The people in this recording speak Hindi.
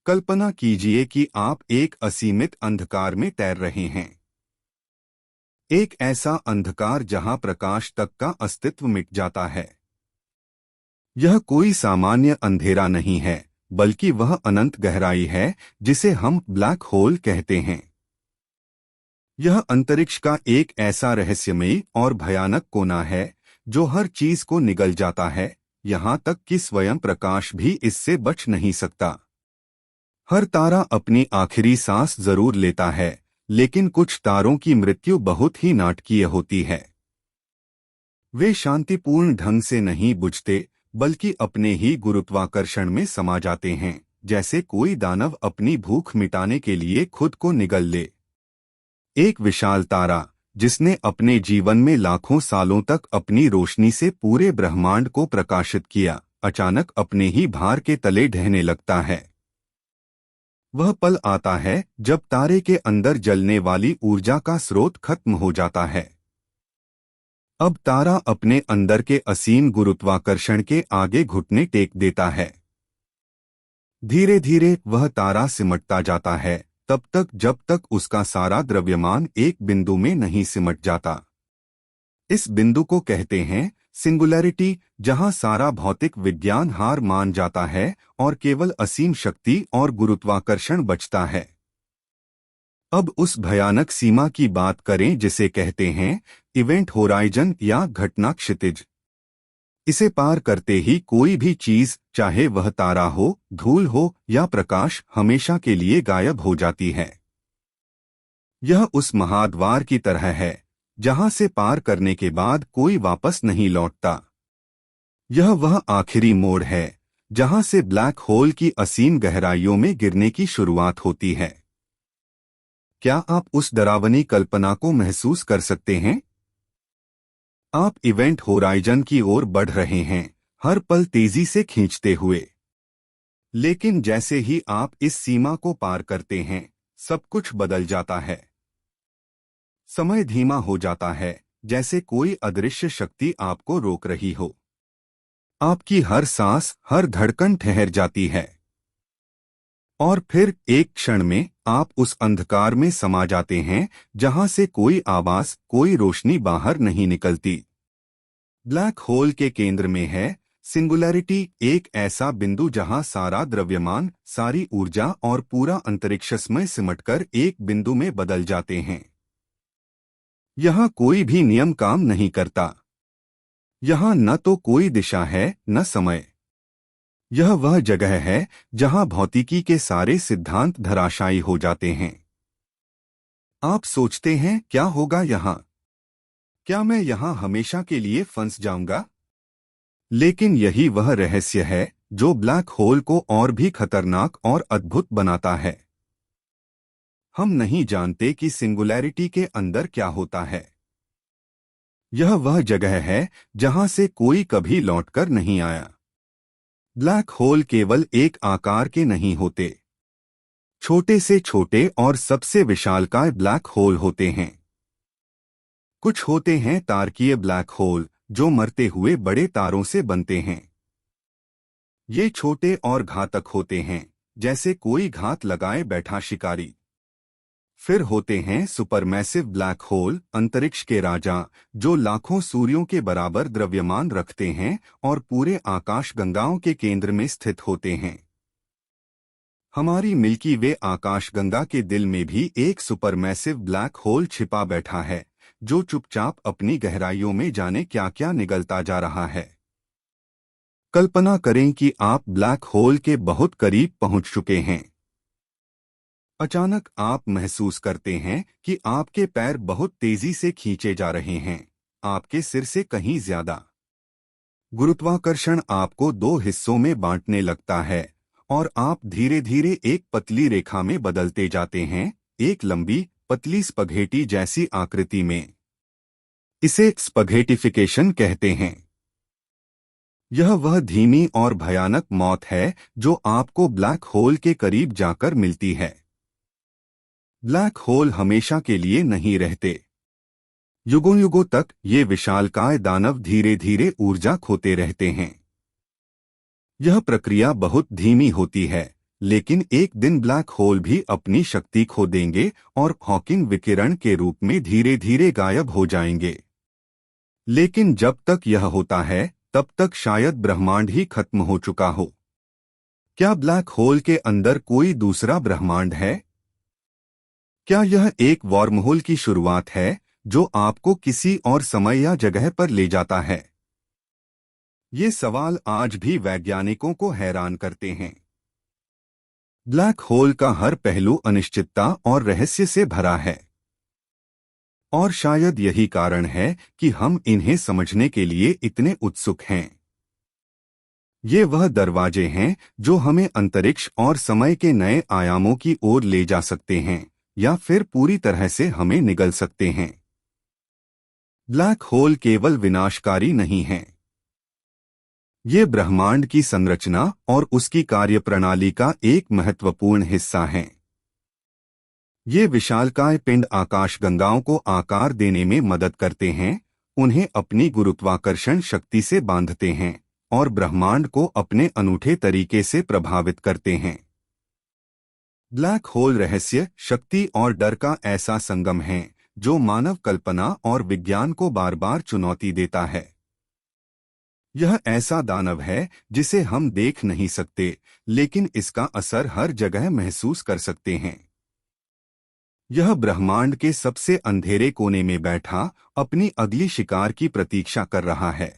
कल्पना कीजिए कि आप एक असीमित अंधकार में तैर रहे हैं। एक ऐसा अंधकार जहां प्रकाश तक का अस्तित्व मिट जाता है। यह कोई सामान्य अंधेरा नहीं है, बल्कि वह अनंत गहराई है जिसे हम ब्लैक होल कहते हैं। यह अंतरिक्ष का एक ऐसा रहस्यमयी और भयानक कोना है जो हर चीज को निगल जाता है, यहाँ तक कि स्वयं प्रकाश भी इससे बच नहीं सकता। हर तारा अपनी आखिरी सांस जरूर लेता है, लेकिन कुछ तारों की मृत्यु बहुत ही नाटकीय होती है। वे शांतिपूर्ण ढंग से नहीं बुझते, बल्कि अपने ही गुरुत्वाकर्षण में समा जाते हैं, जैसे कोई दानव अपनी भूख मिटाने के लिए खुद को निगल ले। एक विशाल तारा, जिसने अपने जीवन में लाखों सालों तक अपनी रोशनी से पूरे ब्रह्मांड को प्रकाशित किया, अचानक अपने ही भार के तले ढहने लगता है। वह पल आता है जब तारे के अंदर जलने वाली ऊर्जा का स्रोत खत्म हो जाता है। अब तारा अपने अंदर के असीम गुरुत्वाकर्षण के आगे घुटने टेक देता है। धीरे धीरे वह तारा सिमटता जाता है, तब तक जब तक उसका सारा द्रव्यमान एक बिंदु में नहीं सिमट जाता। इस बिंदु को कहते हैं सिंगुलैरिटी, जहां सारा भौतिक विज्ञान हार मान जाता है और केवल असीम शक्ति और गुरुत्वाकर्षण बचता है। अब उस भयानक सीमा की बात करें जिसे कहते हैं इवेंट होराइजन या घटना क्षितिज। इसे पार करते ही कोई भी चीज, चाहे वह तारा हो, धूल हो या प्रकाश, हमेशा के लिए गायब हो जाती है। यह उस महाद्वार की तरह है जहां से पार करने के बाद कोई वापस नहीं लौटता। यह वह आखिरी मोड़ है जहां से ब्लैक होल की असीम गहराइयों में गिरने की शुरुआत होती है। क्या आप उस डरावनी कल्पना को महसूस कर सकते हैं? आप इवेंट होराइजन की ओर बढ़ रहे हैं, हर पल तेजी से खींचते हुए। लेकिन जैसे ही आप इस सीमा को पार करते हैं, सब कुछ बदल जाता है। समय धीमा हो जाता है, जैसे कोई अदृश्य शक्ति आपको रोक रही हो। आपकी हर सांस, हर धड़कन ठहर जाती है। और फिर एक क्षण में आप उस अंधकार में समा जाते हैं जहां से कोई आवाज, कोई रोशनी बाहर नहीं निकलती। ब्लैक होल के केंद्र में है सिंगुलैरिटी, एक ऐसा बिंदु जहां सारा द्रव्यमान, सारी ऊर्जा और पूरा अंतरिक्षमय सिमटकर एक बिंदु में बदल जाते हैं। यहां कोई भी नियम काम नहीं करता। यहां न तो कोई दिशा है, न समय। यह वह जगह है जहां भौतिकी के सारे सिद्धांत धराशायी हो जाते हैं। आप सोचते हैं, क्या होगा यहां? क्या मैं यहां हमेशा के लिए फंस जाऊंगा? लेकिन यही वह रहस्य है जो ब्लैक होल को और भी खतरनाक और अद्भुत बनाता है। हम नहीं जानते कि सिंगुलैरिटी के अंदर क्या होता है। यह वह जगह है जहां से कोई कभी लौटकर नहीं आया। ब्लैक होल केवल एक आकार के नहीं होते। छोटे से छोटे और सबसे विशालकाय ब्लैक होल होते हैं। कुछ होते हैं तारकीय ब्लैक होल, जो मरते हुए बड़े तारों से बनते हैं। ये छोटे और घातक होते हैं, जैसे कोई घात लगाए बैठा शिकारी। फिर होते हैं सुपरमैसिव ब्लैक होल, अंतरिक्ष के राजा, जो लाखों सूर्यों के बराबर द्रव्यमान रखते हैं और पूरे आकाशगंगाओं के केंद्र में स्थित होते हैं। हमारी मिल्की वे आकाशगंगा के दिल में भी एक सुपरमैसिव ब्लैक होल छिपा बैठा है, जो चुपचाप अपनी गहराइयों में जाने क्या क्या निगलता जा रहा है। कल्पना करें कि आप ब्लैक होल के बहुत करीब पहुंच चुके हैं। अचानक आप महसूस करते हैं कि आपके पैर बहुत तेजी से खींचे जा रहे हैं, आपके सिर से कहीं ज्यादा। गुरुत्वाकर्षण आपको दो हिस्सों में बांटने लगता है और आप धीरे धीरे एक पतली रेखा में बदलते जाते हैं, एक लंबी, पतली स्पघेटी जैसी आकृति में। इसे स्पघेटिफिकेशन कहते हैं। यह वह धीमी और भयानक मौत है जो आपको ब्लैक होल के करीब जाकर मिलती है। ब्लैक होल हमेशा के लिए नहीं रहते। युगों युगों तक ये विशालकाय दानव धीरे धीरे ऊर्जा खोते रहते हैं। यह प्रक्रिया बहुत धीमी होती है, लेकिन एक दिन ब्लैक होल भी अपनी शक्ति खो देंगे और हॉकिंग विकिरण के रूप में धीरे धीरे गायब हो जाएंगे। लेकिन जब तक यह होता है तब तक शायद ब्रह्मांड ही खत्म हो चुका हो। क्या ब्लैक होल के अंदर कोई दूसरा ब्रह्मांड है? क्या यह एक वॉर्महोल की शुरुआत है जो आपको किसी और समय या जगह पर ले जाता है? ये सवाल आज भी वैज्ञानिकों को हैरान करते हैं। ब्लैक होल का हर पहलू अनिश्चितता और रहस्य से भरा है, और शायद यही कारण है कि हम इन्हें समझने के लिए इतने उत्सुक हैं। ये वह दरवाजे हैं जो हमें अंतरिक्ष और समय के नए आयामों की ओर ले जा सकते हैं या फिर पूरी तरह से हमें निगल सकते हैं। ब्लैक होल केवल विनाशकारी नहीं है, ये ब्रह्मांड की संरचना और उसकी कार्यप्रणाली का एक महत्वपूर्ण हिस्सा हैं। ये विशालकाय पिंड आकाशगंगाओं को आकार देने में मदद करते हैं, उन्हें अपनी गुरुत्वाकर्षण शक्ति से बांधते हैं और ब्रह्मांड को अपने अनूठे तरीके से प्रभावित करते हैं। ब्लैक होल रहस्य, शक्ति और डर का ऐसा संगम है जो मानव कल्पना और विज्ञान को बार बार चुनौती देता है। यह ऐसा दानव है जिसे हम देख नहीं सकते, लेकिन इसका असर हर जगह महसूस कर सकते हैं। यह ब्रह्मांड के सबसे अंधेरे कोने में बैठा अपनी अगली शिकार की प्रतीक्षा कर रहा है।